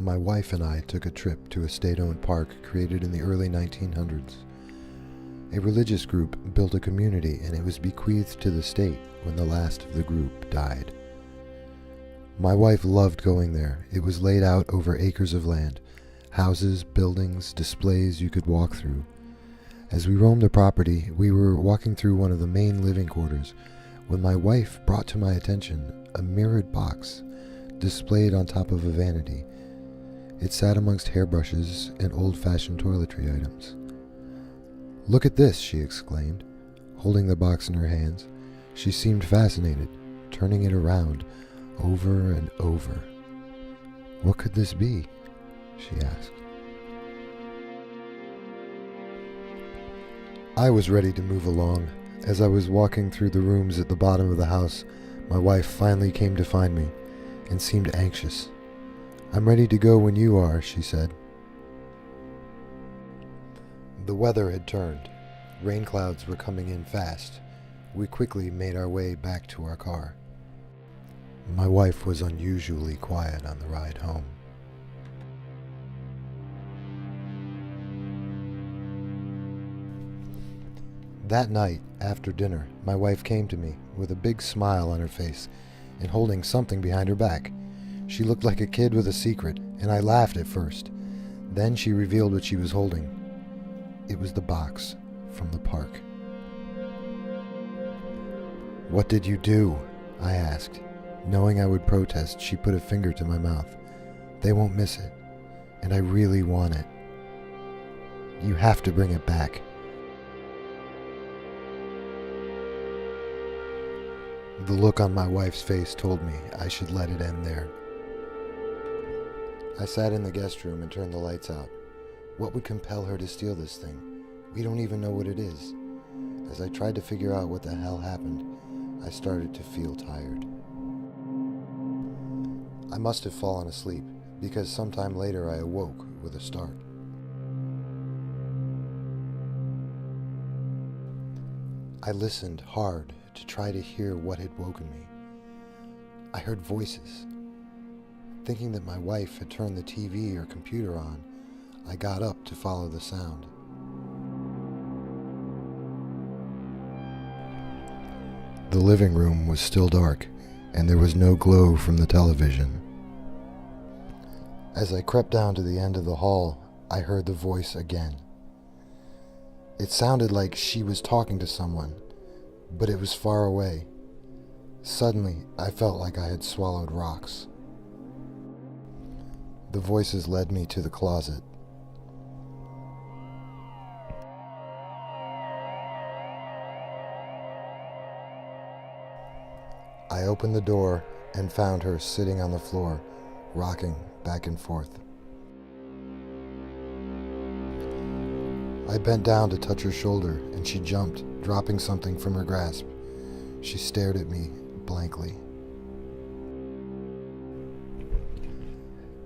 my wife and I took a trip to a state-owned park created in the early 1900s. A religious group built a community, and it was bequeathed to the state when the last of the group died. My wife loved going there. It was laid out over acres of land, houses, buildings, displays you could walk through. As we roamed the property, we were walking through one of the main living quarters when my wife brought to my attention a mirrored box displayed on top of a vanity. It sat amongst hairbrushes and old-fashioned toiletry items. "Look at this," she exclaimed, holding the box in her hands. She seemed fascinated, turning it around over and over. "What could this be?" she asked. I was ready to move along. As I was walking through the rooms at the bottom of the house, my wife finally came to find me and seemed anxious. "I'm ready to go when you are," she said. The weather had turned. Rain clouds were coming in fast. We quickly made our way back to our car. My wife was unusually quiet on the ride home. That night, after dinner, my wife came to me with a big smile on her face and holding something behind her back. She looked like a kid with a secret, and I laughed at first. Then she revealed what she was holding. It was the box from the park. "What did you do?" I asked. Knowing I would protest, she put a finger to my mouth. "They won't miss it, and I really want it. You have to bring it back." The look on my wife's face told me I should let it end there. I sat in the guest room and turned the lights out. What would compel her to steal this thing? We don't even know what it is. As I tried to figure out what the hell happened, I started to feel tired. I must have fallen asleep, because sometime later I awoke with a start. I listened hard to try to hear what had woken me. I heard voices. Thinking that my wife had turned the TV or computer on, I got up to follow the sound. The living room was still dark, and there was no glow from the television. As I crept down to the end of the hall, I heard the voice again. It sounded like she was talking to someone, but it was far away. Suddenly, I felt like I had swallowed rocks. The voices led me to the closet. I opened the door and found her sitting on the floor, rocking back and forth. I bent down to touch her shoulder, and she jumped, dropping something from her grasp. She stared at me blankly.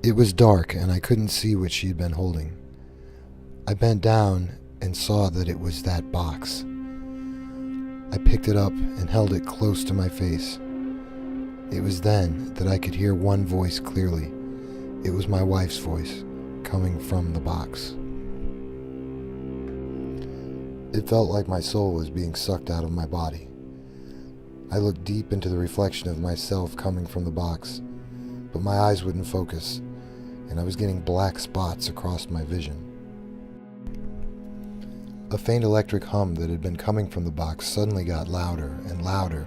It was dark, and I couldn't see what she had been holding. I bent down and saw that it was that box. I picked it up and held it close to my face. It was then that I could hear one voice clearly. It was my wife's voice, coming from the box. It felt like my soul was being sucked out of my body. I looked deep into the reflection of myself coming from the box, but my eyes wouldn't focus, and I was getting black spots across my vision. A faint electric hum that had been coming from the box suddenly got louder and louder.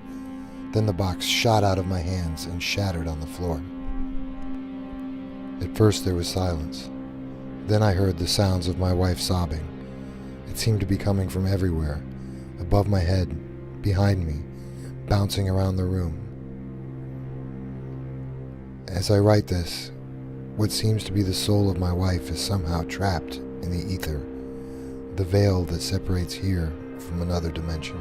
Then the box shot out of my hands and shattered on the floor. At first there was silence. Then I heard the sounds of my wife sobbing. It seemed to be coming from everywhere, above my head, behind me, bouncing around the room. As I write this, what seems to be the soul of my wife is somehow trapped in the ether, the veil that separates here from another dimension.